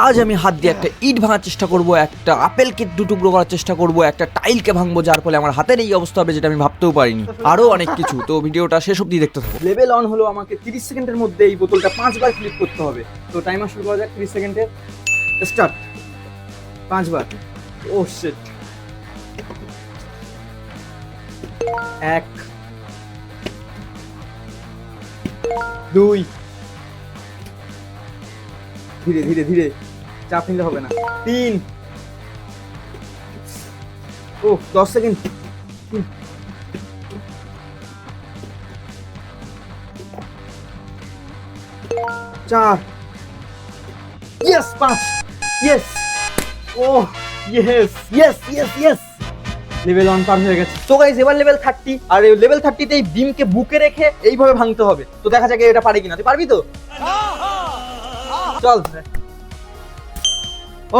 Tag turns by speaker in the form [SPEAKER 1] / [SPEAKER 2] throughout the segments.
[SPEAKER 1] আজ আমি হাত দিয়ে একটা ইট ভাঙার চেষ্টা করব, একটা আপেলকে দু টুকরো করার চেষ্টা করব, একটা টাইলকে ভাঙবো, যার ফলে আমার হাতের এই অবস্থা হবে যেটা আমি ভাবতেও পারিনি। আরো অনেক কিছু, তো ভিডিওটা শেষ অবধি দেখতে থাকো। লেভেল অন হলো, আমাকে 30 সেকেন্ডের মধ্যে এই বোতলটা 5 বার ফ্লিপ করতে হবে। তো টাইমার শুরু করা যাক। 30 সেকেন্ডে স্টার্ট। 5 বার। ও শিট। 1 2, ধীরে ধীরে ধীরে, চাপ নিলে হবে না। 3, ও 10 সেকেন্ড। 4, ইয়েস 5, ইয়েস, ও yes yes yes yes. Level 1 পার হয়ে গেছে। তো গাইস এবার লেভেল 30, আর এই লেভেল 30 তে এই বিমকে বুকে রেখে এইভাবে ভাঙতে হবে। তো দেখা যাক এটা পারে কিনা। তুই পারবি তো? চল।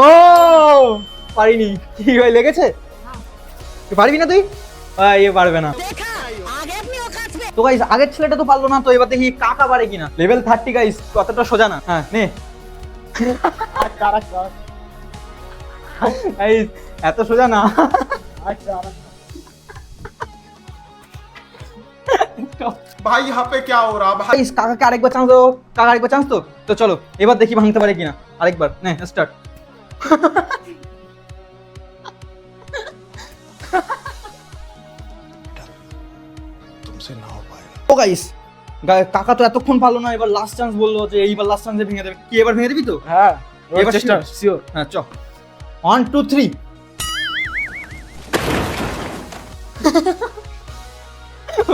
[SPEAKER 1] ও পারিনি। কি ভাই লেগেছে? তুই পারবি না? তুই এ পারবে না। তো গাইস আগের ছেলেটা তো পারলো না, তো এবার দেখি কাকা পারে কিনা। লেভেল 30 গাইস, কতটা সোজা না। হ্যাঁ নে। গাইস এত সোজা না।
[SPEAKER 2] भाई यहाँ पे क्या हो रहा भाई?
[SPEAKER 1] গাইস কাকাকে আরেকবার চান্স দাও। কাকা আরেকবার চান্স তো। তো চলো এবার দেখি ভাঙতে পারে কিনা। আরেকবার নে, স্টার্ট।
[SPEAKER 2] तुमसे ना हो पाएगा।
[SPEAKER 1] ও গাইস কাকা তো এতক্ষণ পারলো না, এবার লাস্ট চান্স বললো যে এইবার লাস্ট চান্সে ভেঙে দেবে। কি এবার ভেঙে দিবি তো?
[SPEAKER 3] হ্যাঁ
[SPEAKER 1] এবার চেষ্টা
[SPEAKER 3] শিওর।
[SPEAKER 1] হ্যাঁ চ। 1 2 3।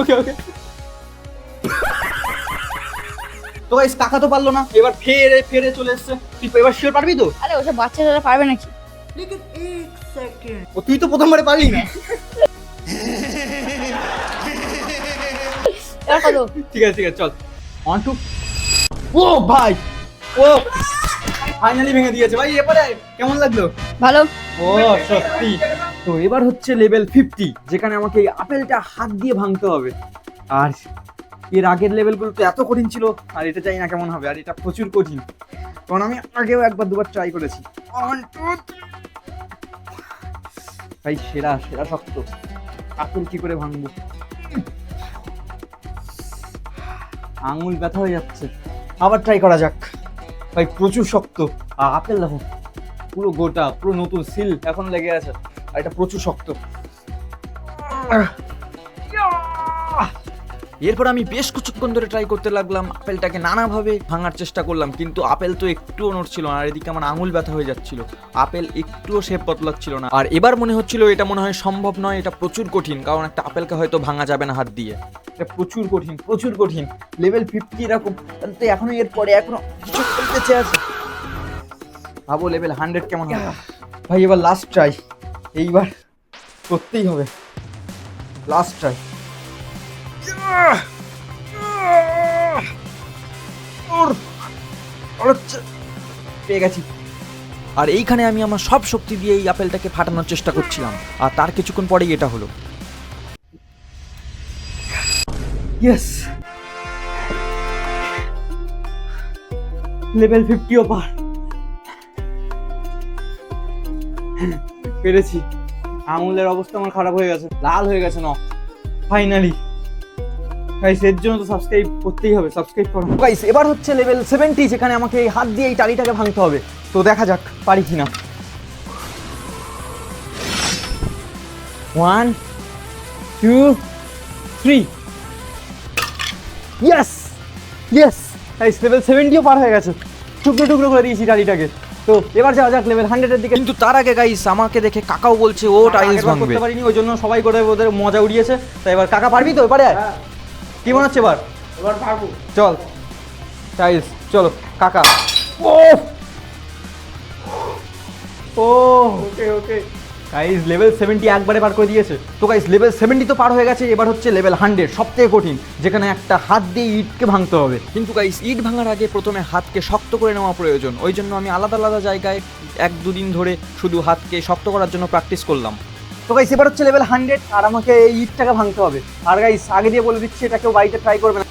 [SPEAKER 1] ওকে ওকে। তো গাইস কাকা তো পারলো না, এবার ফেরে ফেরে চলে এসেছে। তুই এবার শিওর পারবি তো?
[SPEAKER 4] আরে ওসব বাচ্চারা পারবে নাকি?
[SPEAKER 1] ও তুই তো প্রথমবারে পারলি না।
[SPEAKER 4] এবার কত?
[SPEAKER 1] ঠিক আছে ঠিক আছে চল। 1 2। ও ভাই, ও ফাইনালি ভেঙে দিয়েছে ভাই। এবারে কেমন লাগলো?
[SPEAKER 4] ভালো।
[SPEAKER 1] ও সত্যি। তো এবার হচ্ছে লেভেল 50, যেখানে আমাকে এই আপেলটা হাত দিয়ে ভাঙতে হবে। আর এর আগের লেভেলগুলো তো এত কঠিন ছিল, আর এটা চাই না কেমন হবে। আর এটা প্রচুর কঠিন, কারণ আমি আগেও একবার দুবার ট্রাই করেছি। 1 2 3। ভাই সেরা সেরা শক্ত। আপেল কি করে ভাঙবো? আঙুল ব্যথা হয়ে যাচ্ছে। আবার ট্রাই করা যাক। ভাই প্রচুর শক্ত। আর আপেল দেখো পুরো গোটা, পুরো নতুন সিল এখন লেগে আছে। আর এটা প্রচুর শক্ত। এরপর আমি বেশ কিছুক্ষণ ধরে ট্রাই করতে লাগলাম, আপেলটাকে নানাভাবে ভাঙার চেষ্টা করলাম, কিন্তু আপেল তো একটুও নড়ছিল না। আর এদিকে আমার আঙুল ব্যথা হয়ে যাচ্ছিল। আপেল একটুও শেপ বদলাচ্ছিল না। আর এবার মনে হচ্ছিল এটা মনে হয় সম্ভব নয়, এটা প্রচুর কঠিন, কারণ একটা আপেলকে হয়তো ভাঙা যাবে না হাত দিয়ে। এটা প্রচুর কঠিন, প্রচুর কঠিন। লেভেল 50 এরকম, তো এখনো এরপরে এখনো কিছু বেঁচে আছে। ভাবো লেভেল 100 কেমন হবে। ভাই এবার লাস্ট ট্রাই, এইবার করতেই হবে। Last try. পেয়ে গেছি। আর এইখানে আমি আমার সব শক্তি দিয়ে এই আপেলটাকে ফাটানোর চেষ্টা করছিলাম, আর তার কিছুক্ষণ পরেই এটা হলো। ইয়েস, লেভেল 50 পার পেরেছি। আঙুলের অবস্থা আমার খারাপ হয়ে গেছে, লাল হয়ে গেছে না। ফাইনালি গাইস, এর জন্য তো সাবস্ক্রাইব করতেই হবে। সাবস্ক্রাইব করো গাইস। এবার হচ্ছে লেভেল 70, যেখানে আমাকে এই হাত দিয়ে এই টালিটাকে ভাঙতে হবে। তো দেখা যাক পারি কিনা। 1 2 3। ইয়েস ইয়েস গাইস, লেভেল 70ও পার হয়ে গেছে। টুকরো টুকরো করে দিয়েছি টালিটাকে। তো এবার যাওয়া যাক লেভেল 100 এর দিকে। কিন্তু তার আগে গাইস আমাকে দেখে কাকাও বলছে ও টাইলস ভাঙবে। করতে পারিনি, ওই জন্য সবাই করে ওদের মজা উড়িয়েছে। তাই এবার কাকা পারবি তো এবারে? কি মনে হচ্ছে এবার?
[SPEAKER 3] এবার পারবো।
[SPEAKER 1] চল টাইলস, চলো কাকা। ও ও
[SPEAKER 3] ওকে ওকে।
[SPEAKER 1] গাইস লেভেল 70 একবারে পার করে দিয়েছে। তো গাইস লেভেল 70 তো পার হয়ে গেছে। এবার হচ্ছে লেভেল 100, সবথেকে কঠিন, যেখানে একটা হাত দিয়ে ইটকে ভাঙতে হবে। কিন্তু গাইস ইট ভাঙার আগে প্রথমে হাতকে শক্ত করে নেওয়া প্রয়োজন। ওই জন্য আমি আলাদা আলাদা জায়গায় 1-2 দিন ধরে শুধু হাতকে শক্ত করার জন্য প্র্যাকটিস করলাম। তো গাইস এবার হচ্ছে লেভেল 100, আর আমাকে এই ইটটাকে ভাঙতে হবে। আর গাইস আগে দিয়ে বলে দিচ্ছি, এটা কেউ বাড়িতে ট্রাই করবে না।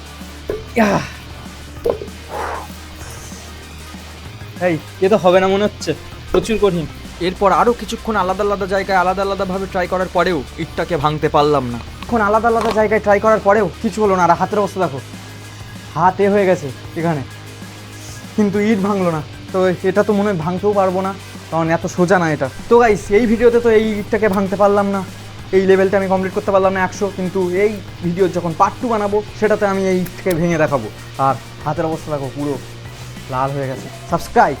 [SPEAKER 4] এই এ তো হবে না মনে হচ্ছে, প্রচুর কঠিন।
[SPEAKER 1] এরপর আরও কিছুক্ষণ আলাদা আলাদা জায়গায় আলাদা আলাদাভাবে ট্রাই করার পরেও ইটটাকে ভাঙতে পারলাম না।
[SPEAKER 4] এখন আলাদা আলাদা জায়গায় ট্রাই করার পরেও কিছু হলো না। আর হাতের অবস্থা দেখো, হাত এ হয়ে গেছে এখানে, কিন্তু ইট ভাঙলো না। তো এটা তো মনে হয় ভাঙতেও পারবো না, কারণ এত সোজা না এটা। তো গাইস, এই ভিডিওতে তো এই ইটটাকে ভাঙতে পারলাম না, এই লেভেলটা আমি কমপ্লিট করতে পারলাম না 100। কিন্তু এই ভিডিওর যখন পার্ট 2 বানাবো সেটাতে আমি এই ইটটাকে ভেঙে দেখাবো। আর হাতের অবস্থা দেখো, পুরো লাল হয়ে গেছে। সাবস্ক্রাইব।